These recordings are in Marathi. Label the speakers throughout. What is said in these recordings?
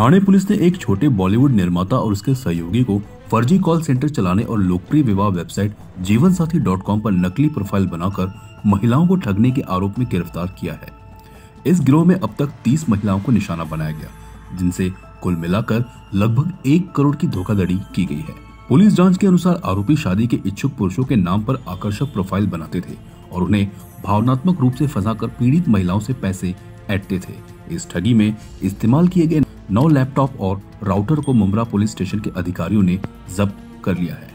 Speaker 1: ठाणे पुलिस ने एक छोटे बॉलीवुड निर्माता और उसके सहयोगी को फर्जी कॉल सेंटर चलाने और लोकप्रिय विवाह वेबसाइट जीवनसाथी.com पर नकली प्रोफाइल बनाकर महिलाओं को ठगने के आरोप में गिरफ्तार किया है। इस गिरोह में अब तक 30 महिलाओं को निशाना बनाया गया, जिनसे कुल मिलाकर लगभग 1 करोड़ की धोखाधड़ी की गई है। पुलिस जांच के अनुसार आरोपी शादी के इच्छुक पुरुषों के नाम पर आकर्षक प्रोफाइल बनाते थे और उन्हें भावनात्मक रूप से फंसाकर पीड़ित महिलाओं से पैसे ऐंठते थे। इस ठगी में इस्तेमाल किए गए 9 लैपटॉप और राउटर को मुंब्रा पुलिस स्टेशन के अधिकारियों ने जब्त कर लिया है।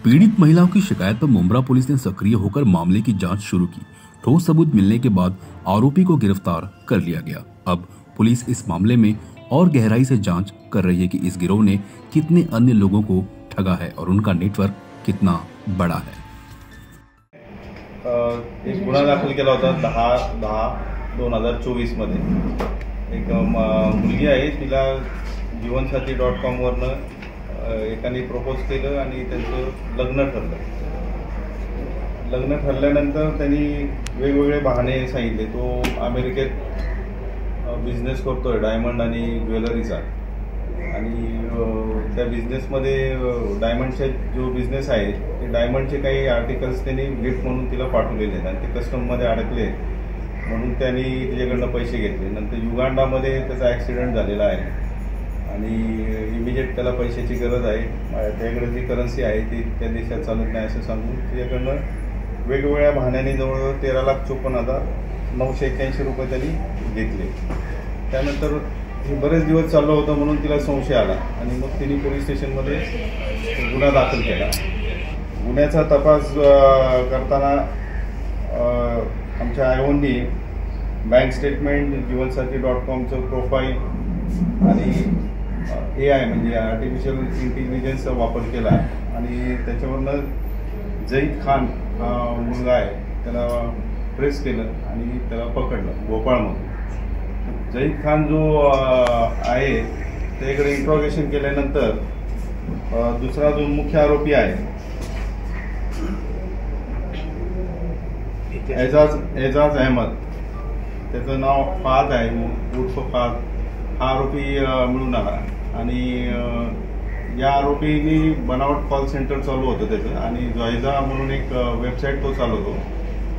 Speaker 1: पीड़ित महिलाओं की शिकायत पर मुंब्रा पुलिस ने सक्रिय होकर मामले की जांच शुरू की। ठोस सबूत मिलने के बाद आरोपी को गिरफ्तार कर लिया गया। अब पुलिस इस मामले में और गहराई से जांच कर रही है कि इस गिरोह ने कितने अन्य लोगों को ठगा है और उनका नेटवर्क कितना बड़ा है।
Speaker 2: एक गुन्हा दाखल केला होता 10/10/2024 मध्ये। एक मुलगी आहे, तिला जीवनसाथी.com वरनं एकाने प्रपोज केलं आणि त्यांचं लग्न ठरलं। लग्न ठरल्यानंतर त्यांनी वेगवेगळे बहाणे सांगितले। तो अमेरिकेत बिझनेस करतोय डायमंड आणि ज्वेलरीचा, आणि त्या बिझनेसमध्ये डायमंडचा जो बिझनेस आहे ते डायमंडचे काही आर्टिकल्स त्यांनी गिफ्ट म्हणून तिला पाठवलेले आहेत आणि ते कस्टममध्ये अडकले म्हणून त्यांनी तिच्याकडनं पैसे घेतले। नंतर युगांडामध्ये त्याचा ॲक्सिडेंट झालेला आहे आणि इमिजिएट त्याला पैशाची गरज आहे, त्याकडे जी करन्सी आहे ती त्या देशात चालत नाही असं सांगून तिच्याकडनं वेगवेगळ्या बहाण्याने जवळ 13,54,981 रुपये त्यांनी घेतले। त्यानंतर हे बरेच दिवस चाललं होतं म्हणून तिला संशय आला आणि मग तिने पोलीस स्टेशनमध्ये गुन्हा दाखल केला। गुन्ह्याचा तपास करताना आमच्या आयोनी बँक स्टेटमेंट, जीवनसाथी.comचं प्रोफाईल आणि AI म्हणजे आर्टिफिशियल इंटेलिजन्सचा वापर केला आणि त्याच्यावरनं जईद खान हा मुलगा आहे त्याला प्रेस केलं आणि त्याला पकडलं भोपाळमध्ये। जईद खान जो आहे त्याकडे इंट्रोगेशन केल्यानंतर दुसरा जो मुख्य आरोपी आहे एजाज अहमद, त्याचं नाव फाद आहे, उर्फ फाद, हा आरोपी मिळून आला आणि या आरोपींनी बनावट कॉल सेंटर चालू होतं त्याचं आणि जॉयझा म्हणून एक वेबसाईट तो चालवतो,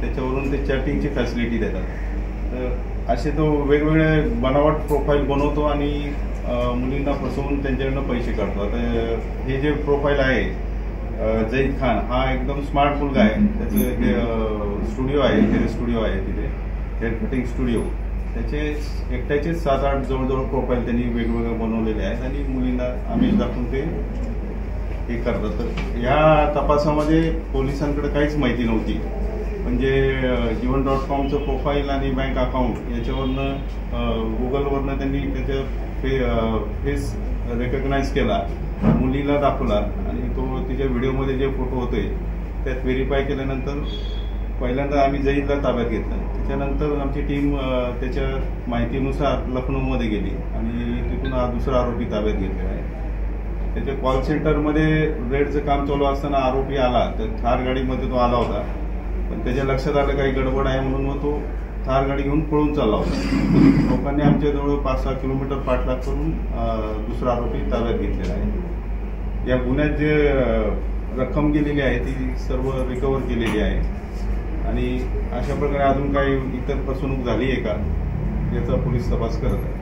Speaker 2: त्याच्यावरून ते चॅटिंगची फॅसिलिटी देतात। तर असे तो वेगवेगळे बनावट प्रोफाईल बनवतो आणि मुलींना फसवून त्यांच्याकडनं पैसे काढतो। आता हे जे प्रोफाईल आहे जईद खान हा एकदम स्मार्ट मुलगा आहे, त्याचं स्टुडिओ आहे, हेअर स्टुडिओ आहे, तिथे हेअर कटिंग स्टुडिओ, त्याचे एकट्याचे 7-8 जवळजवळ प्रोफाईल त्यांनी वेगवेगळे बनवलेले आहेत आणि मुलींना आमिष दाखवून ते हे करतात। तर या तपासामध्ये पोलिसांकडे काहीच माहिती नव्हती, म्हणजे जीवन.comचं प्रोफाईल आणि बँक अकाउंट याच्यावरनं गुगलवरनं त्यांनी त्याचं फेस रेकग्नाइज केला, मुलीला दाखवला आणि तो तिच्या व्हिडिओमध्ये जे फोटो होते त्यात व्हेरीफाय केल्यानंतर पहिल्यांदा आम्ही जईदला ताब्यात घेतलं। त्याच्यानंतर आमची टीम त्याच्या माहितीनुसार लखनौमध्ये गेली आणि तिथून हा दुसरा आरोपी ताब्यात घेतलेला आहे। त्याच्या कॉल सेंटरमध्ये रेडचं काम चालू असताना आरोपी आला, तर थार गाडीमध्ये तो आला होता, पण त्याच्या लक्षात आलं काही गडबड आहे म्हणून मग तो थार गाडी घेऊन पळून चालला होता। लोकांनी आमच्याजवळ 5-6 किलोमीटर पाठलाग करून दुसरा आरोपी ताब्यात घेतलेला आहे। या गुन्ह्यात जे रक्कम गेलेली आहे ती सर्व रिकव्हर केलेली आहे आणि अशा प्रकारे अजून काही इतर फसवणूक झाली आहे का याचा पोलीस तपास करत आहे।